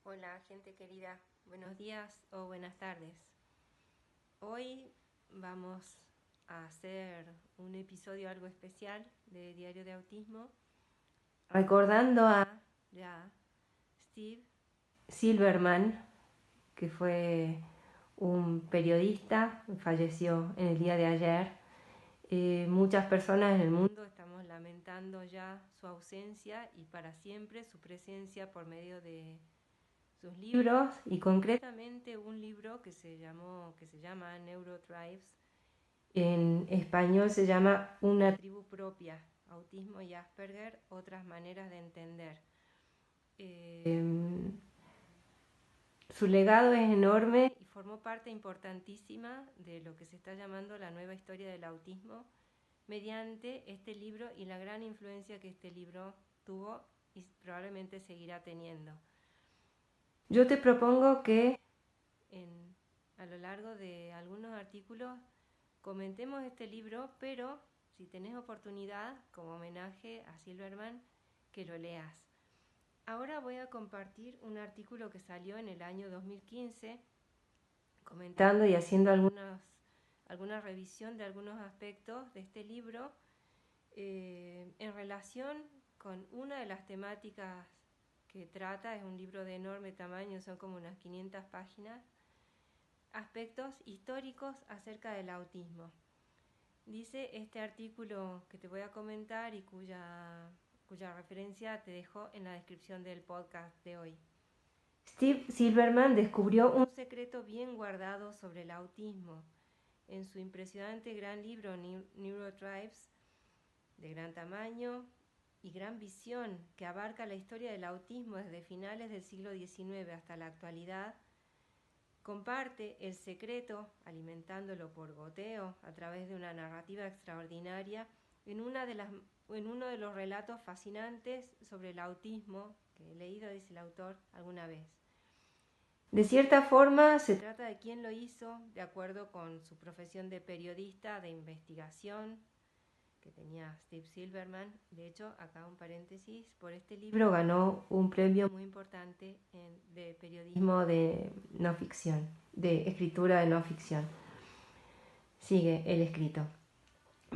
Hola, gente querida. Buenos días o buenas tardes. Hoy vamos a hacer un episodio algo especial de Diario de Autismo, recordando a Steve Silverman, que fue un periodista, falleció en el día de ayer. Muchas personas en el mundo estamos lamentando ya su ausencia y para siempre su presencia por medio de sus libros, y concretamente un libro que se llama Neurotribes. En español se llama Una tribu propia, Autismo y Asperger, otras maneras de entender. Su legado es enorme y formó parte importantísima de lo que se está llamando la nueva historia del autismo mediante este libro y la gran influencia que este libro tuvo y probablemente seguirá teniendo. Yo te propongo que a lo largo de algunos artículos comentemos este libro, pero si tenés oportunidad, como homenaje a Silverman, que lo leas. Ahora voy a compartir un artículo que salió en el año 2015, comentando y haciendo alguna revisión de algunos aspectos de este libro en relación con una de las temáticas que trata. Es un libro de enorme tamaño, son como unas 500 páginas, aspectos históricos acerca del autismo. Dice este artículo que te voy a comentar y cuya referencia te dejo en la descripción del podcast de hoy. Steve Silverman descubrió un secreto bien guardado sobre el autismo. En su impresionante gran libro Neurotribes, de gran tamaño y gran visión, que abarca la historia del autismo desde finales del siglo XIX hasta la actualidad, comparte el secreto, alimentándolo por goteo a través de una narrativa extraordinaria, en uno de los relatos fascinantes sobre el autismo que he leído, dice el autor, alguna vez. De cierta forma, se trata de quién lo hizo, de acuerdo con su profesión de periodista de investigación que tenía Steve Silverman. De hecho, acá un paréntesis, por este libro ganó un premio muy importante de periodismo de no ficción, de escritura de no ficción. Sigue el escrito.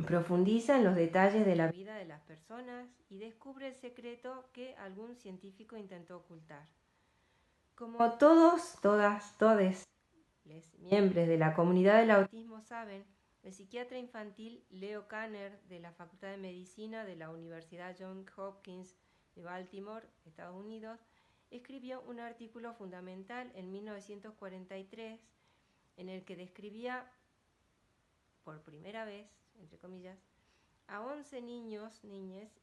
Profundiza en los detalles de la vida de las personas y descubre el secreto que algún científico intentó ocultar. Como todos, todes, los miembros de la comunidad del autismo saben, el psiquiatra infantil Leo Kanner, de la Facultad de Medicina de la Universidad Johns Hopkins de Baltimore, Estados Unidos, escribió un artículo fundamental en 1943 en el que describía por primera vez, entre comillas, a 11 niñas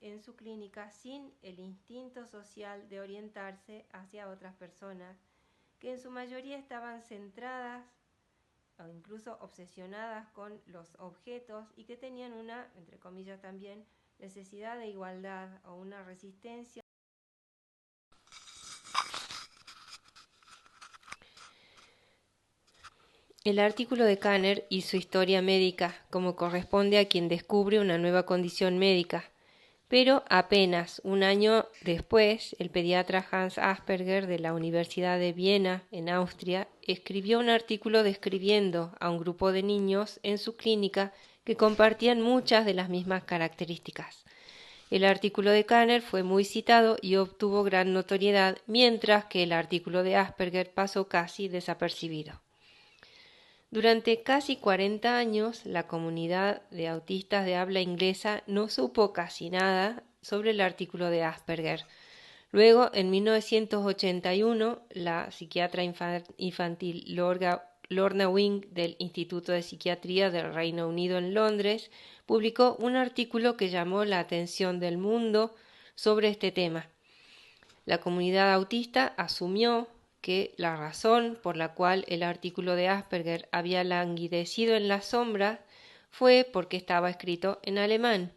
en su clínica sin el instinto social de orientarse hacia otras personas, que en su mayoría estaban centradas o incluso obsesionadas con los objetos y que tenían una, entre comillas también, necesidad de igualdad o una resistencia. El artículo de Kanner y su historia médica, como corresponde a quien descubre una nueva condición médica. Pero apenas un año después, el pediatra Hans Asperger de la Universidad de Viena, en Austria, escribió un artículo describiendo a un grupo de niños en su clínica que compartían muchas de las mismas características. El artículo de Kanner fue muy citado y obtuvo gran notoriedad, mientras que el artículo de Asperger pasó casi desapercibido. Durante casi 40 años, la comunidad de autistas de habla inglesa no supo casi nada sobre el artículo de Asperger. Luego, en 1981, la psiquiatra infantil Lorna Wing del Instituto de Psiquiatría del Reino Unido en Londres publicó un artículo que llamó la atención del mundo sobre este tema. La comunidad autista asumió que la razón por la cual el artículo de Asperger había languidecido en la sombra fue porque estaba escrito en alemán.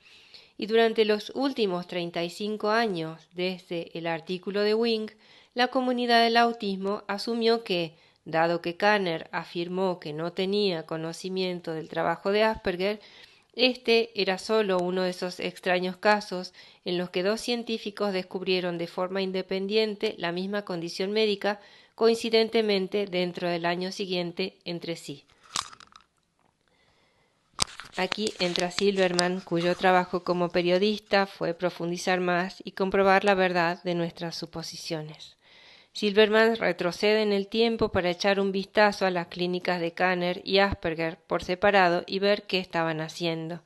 Y durante los últimos 35 años desde el artículo de Wing, la comunidad del autismo asumió que, dado que Kanner afirmó que no tenía conocimiento del trabajo de Asperger, Este era solo uno de esos extraños casos en los que dos científicos descubrieron de forma independiente la misma condición médica, coincidentemente dentro del año siguiente entre sí. Aquí entra Silverman, cuyo trabajo como periodista fue profundizar más y comprobar la verdad de nuestras suposiciones. Silverman retrocede en el tiempo para echar un vistazo a las clínicas de Kanner y Asperger por separado y ver qué estaban haciendo.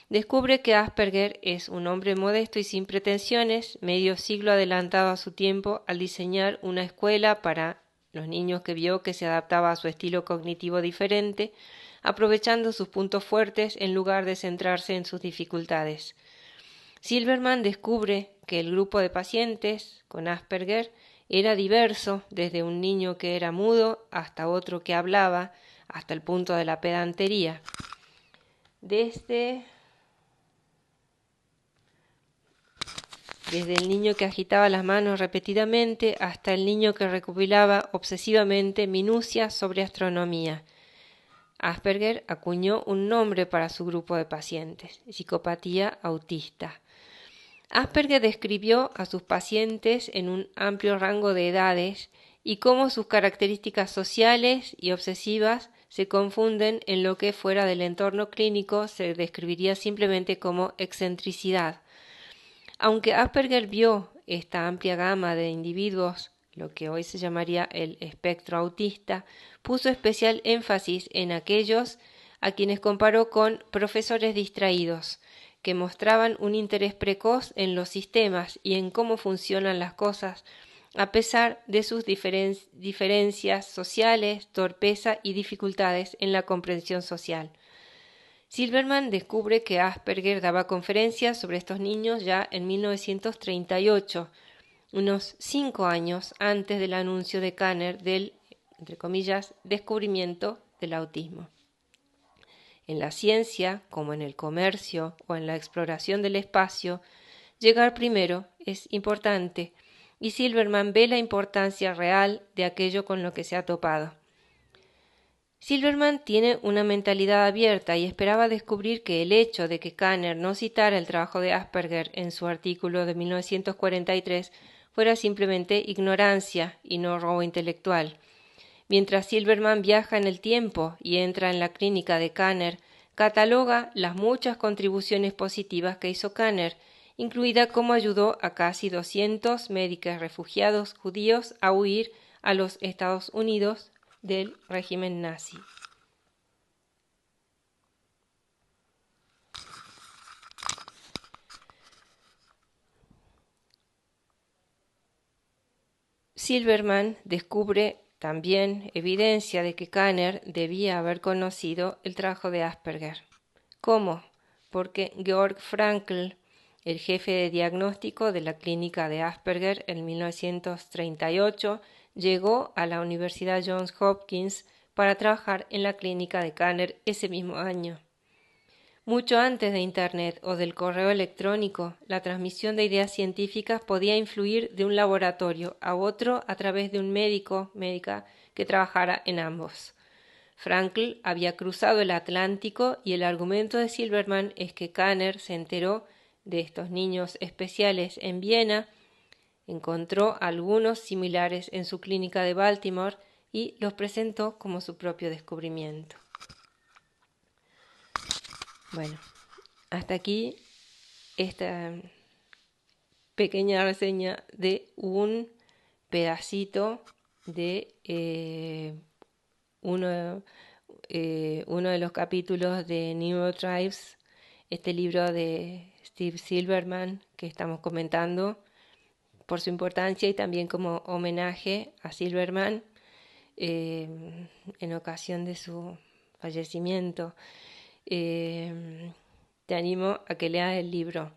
Descubre que Asperger es un hombre modesto y sin pretensiones, medio siglo adelantado a su tiempo al diseñar una escuela para los niños que vio que se adaptaba a su estilo cognitivo diferente, aprovechando sus puntos fuertes en lugar de centrarse en sus dificultades. Silverman descubre que el grupo de pacientes con Asperger era diverso, desde un niño que era mudo hasta otro que hablaba, hasta el punto de la pedantería. Desde el niño que agitaba las manos repetidamente hasta el niño que recopilaba obsesivamente minucias sobre astronomía. Asperger acuñó un nombre para su grupo de pacientes, psicopatía autista. Asperger describió a sus pacientes en un amplio rango de edades y cómo sus características sociales y obsesivas se confunden en lo que fuera del entorno clínico se describiría simplemente como excentricidad. Aunque Asperger vio esta amplia gama de individuos, lo que hoy se llamaría el espectro autista, puso especial énfasis en aquellos a quienes comparó con profesores distraídos, que mostraban un interés precoz en los sistemas y en cómo funcionan las cosas, a pesar de sus diferencias sociales, torpeza y dificultades en la comprensión social. Silverman descubre que Asperger daba conferencias sobre estos niños ya en 1938, unos 5 años antes del anuncio de Kanner del, entre comillas, descubrimiento del autismo. En la ciencia, como en el comercio o en la exploración del espacio, llegar primero es importante, y Silverman ve la importancia real de aquello con lo que se ha topado. Silverman tiene una mentalidad abierta y esperaba descubrir que el hecho de que Kanner no citara el trabajo de Asperger en su artículo de 1943 fuera simplemente ignorancia y no robo intelectual. Mientras Silverman viaja en el tiempo y entra en la clínica de Kanner, cataloga las muchas contribuciones positivas que hizo Kanner, incluida cómo ayudó a casi 200 médicos refugiados judíos a huir a los Estados Unidos del régimen nazi. Silverman descubre también evidencia de que Kanner debía haber conocido el trabajo de Asperger. ¿Cómo? Porque Georg Frankl, el jefe de diagnóstico de la clínica de Asperger en 1938, llegó a la Universidad Johns Hopkins para trabajar en la clínica de Kanner ese mismo año. Mucho antes de Internet o del correo electrónico, la transmisión de ideas científicas podía influir de un laboratorio a otro a través de un médica que trabajara en ambos. Frankl había cruzado el Atlántico y el argumento de Silverman es que Kanner se enteró de estos niños especiales en Viena, encontró algunos similares en su clínica de Baltimore y los presentó como su propio descubrimiento. Bueno, hasta aquí esta pequeña reseña de un pedacito de uno de los capítulos de Neurotribes, este libro de Steve Silverman que estamos comentando, por su importancia y también como homenaje a Silverman en ocasión de su fallecimiento. Te animo a que leas el libro.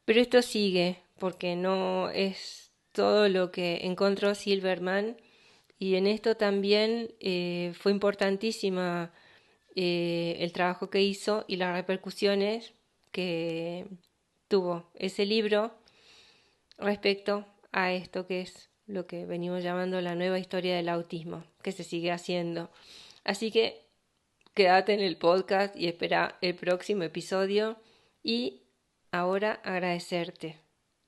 Pero esto sigue, porque no es todo lo que encontró Silverman, y en esto también fue importantísima el trabajo que hizo y las repercusiones que tuvo ese libro respecto a esto que es lo que venimos llamando la nueva historia del autismo, que se sigue haciendo. Así que quédate en el podcast y espera el próximo episodio. Y ahora agradecerte.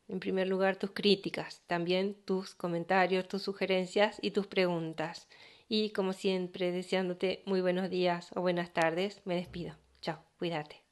En primer lugar, tus críticas, también tus comentarios, tus sugerencias y tus preguntas. Y como siempre, deseándote muy buenos días o buenas tardes, me despido. Chao, cuídate.